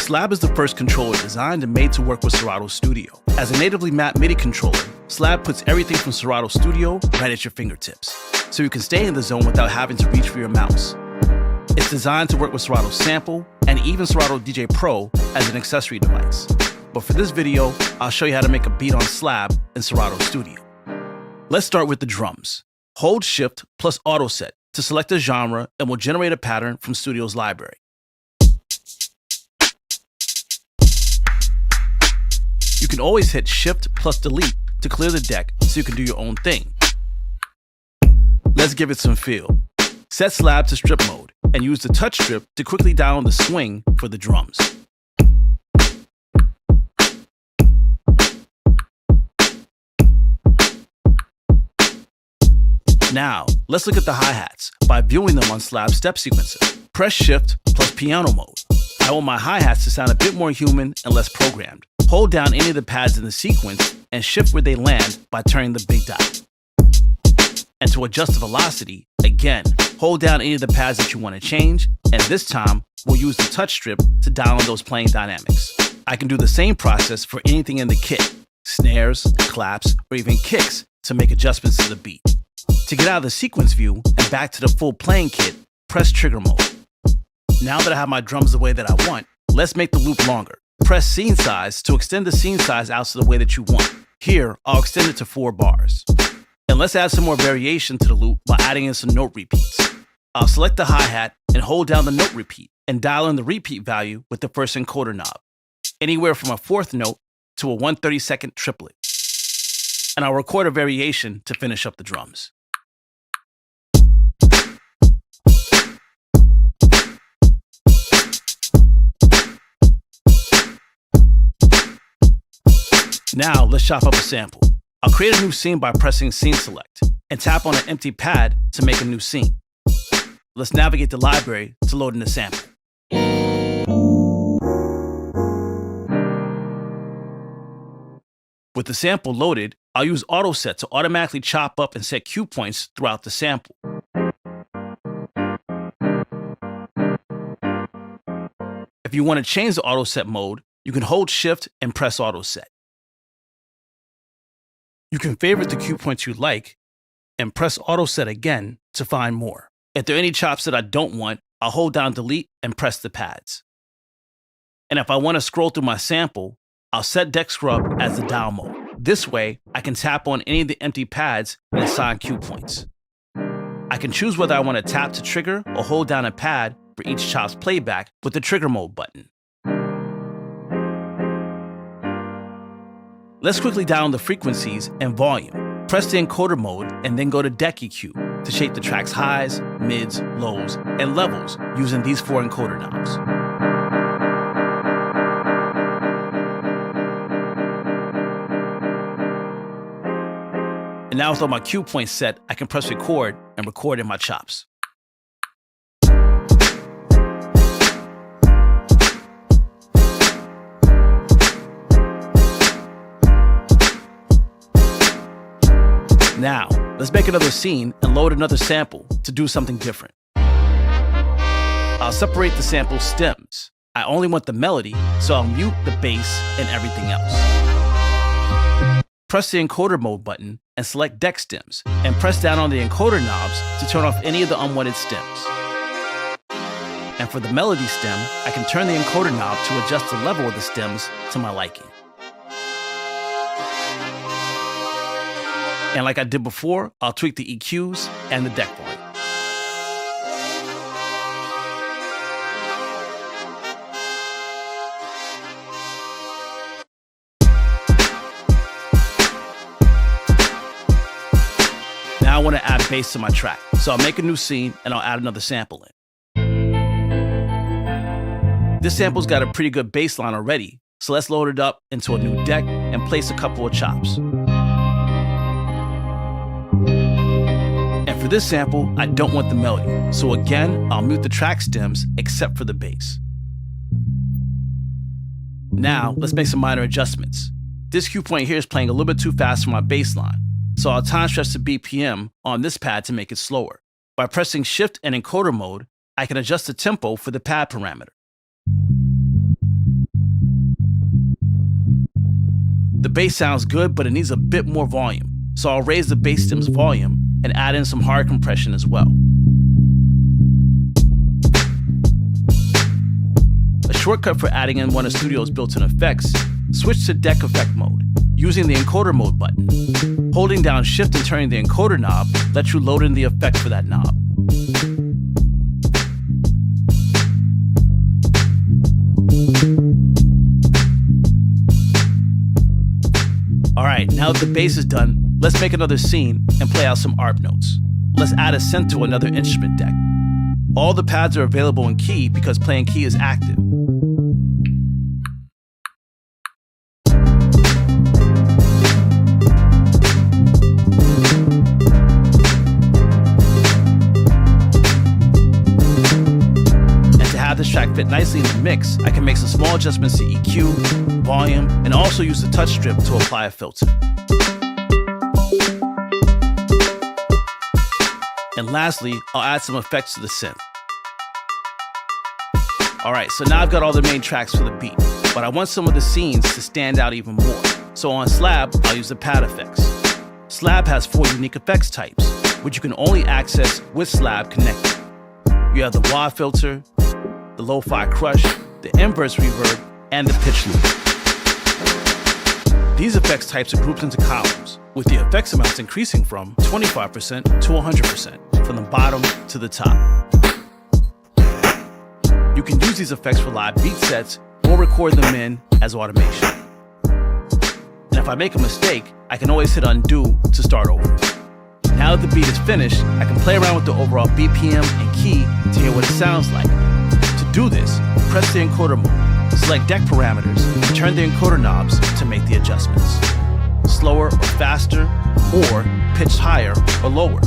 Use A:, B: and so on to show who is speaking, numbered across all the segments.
A: SLAB is the first controller designed and made to work with Serato Studio. As a natively mapped MIDI controller, SLAB puts everything from Serato Studio right at your fingertips, so you can stay in the zone without having to reach for your mouse. It's designed to work with Serato Sample and even Serato DJ Pro as an accessory device. But for this video, I'll show you how to make a beat on SLAB in Serato Studio. Let's start with the drums. Hold Shift plus Auto Set to select a genre and we'll generate a pattern from Studio's library. You can always hit Shift plus Delete to clear the deck so you can do your own thing. Let's give it some feel. Set SLAB to strip mode and use the touch strip to quickly dial in the swing for the drums. Now, let's look at the hi-hats by viewing them on SLAB step sequencer. Press Shift plus piano mode. I want my hi-hats to sound a bit more human and less programmed. Hold down any of the pads in the sequence and shift where they land by turning the big dial. And to adjust the velocity, again, hold down any of the pads that you want to change, and this time, we'll use the touch strip to dial in those playing dynamics. I can do the same process for anything in the kit, snares, claps, or even kicks to make adjustments to the beat. To get out of the sequence view and back to the full playing kit, press trigger mode. Now that I have my drums the way that I want, let's make the loop longer. Press scene size to extend the scene size out to the way that you want. Here, I'll extend it to 4 bars. And let's add some more variation to the loop by adding in some note repeats. I'll select the hi-hat and hold down the note repeat and dial in the repeat value with the first encoder knob, anywhere from a 4th note to a 1/32 triplet. And I'll record a variation to finish up the drums. Now, let's chop up a sample. I'll create a new scene by pressing Scene Select and tap on an empty pad to make a new scene. Let's navigate the library to load in the sample. With the sample loaded, I'll use Auto Set to automatically chop up and set cue points throughout the sample. If you want to change the Auto Set mode, you can hold Shift and press Auto Set. You can favorite the cue points you like and press Auto Set again to find more. If there are any chops that I don't want, I'll hold down Delete and press the pads. And if I want to scroll through my sample, I'll set Deck Scrub as the dial mode. This way, I can tap on any of the empty pads and assign cue points. I can choose whether I want to tap to trigger or hold down a pad for each chop's playback with the trigger mode button. Let's quickly dial in the frequencies and volume. Press the encoder mode and then go to Deck EQ to shape the track's highs, mids, lows, and levels using these 4 encoder knobs. And now with all my cue points set, I can press record and record in my chops. Now, let's make another scene and load another sample to do something different. I'll separate the sample stems. I only want the melody, so I'll mute the bass and everything else. Press the encoder mode button and select deck stems, and press down on the encoder knobs to turn off any of the unwanted stems. And for the melody stem, I can turn the encoder knob to adjust the level of the stems to my liking. And like I did before, I'll tweak the EQs and the deck volume. Now I want to add bass to my track, so I'll make a new scene and I'll add another sample in. This sample's got a pretty good bass line already, so let's load it up into a new deck and place a couple of chops. And for this sample, I don't want the melody, so again, I'll mute the track stems except for the bass. Now, let's make some minor adjustments. This cue point here is playing a little bit too fast for my bass line, so I'll time stretch the BPM on this pad to make it slower. By pressing Shift and encoder mode, I can adjust the tempo for the pad parameter. The bass sounds good, but it needs a bit more volume, so I'll raise the bass stem's volume and add in some hard compression as well. A shortcut for adding in one of Studio's built-in effects, switch to deck effect mode using the encoder mode button. Holding down Shift and turning the encoder knob lets you load in the effect for that knob. Alright, now that the bass is done, let's make another scene and play out some ARP notes. Let's add a synth to another instrument deck. All the pads are available in key because playing key is active. This track fit nicely in the mix, I can make some small adjustments to EQ, volume, and also use the touch strip to apply a filter. And lastly, I'll add some effects to the synth. Alright, so now I've got all the main tracks for the beat, but I want some of the scenes to stand out even more. So on SLAB, I'll use the pad effects. SLAB has 4 unique effects types, which you can only access with SLAB connected. You have the wah filter, the lo-fi crush, the inverse reverb, and the pitch loop. These effects types are grouped into columns, with the effects amounts increasing from 25% to 100%, from the bottom to the top. You can use these effects for live beat sets or record them in as automation. And if I make a mistake, I can always hit undo to start over. Now that the beat is finished, I can play around with the overall BPM and key to hear what it sounds like. To do this, press the encoder mode, select deck parameters, and turn the encoder knobs to make the adjustments. Slower or faster, or pitched higher or lower.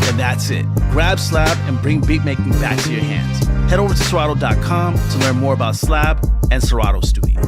A: And that's it. Grab SLAB and bring beat making back to your hands. Head over to Serato.com to learn more about SLAB and Serato Studio.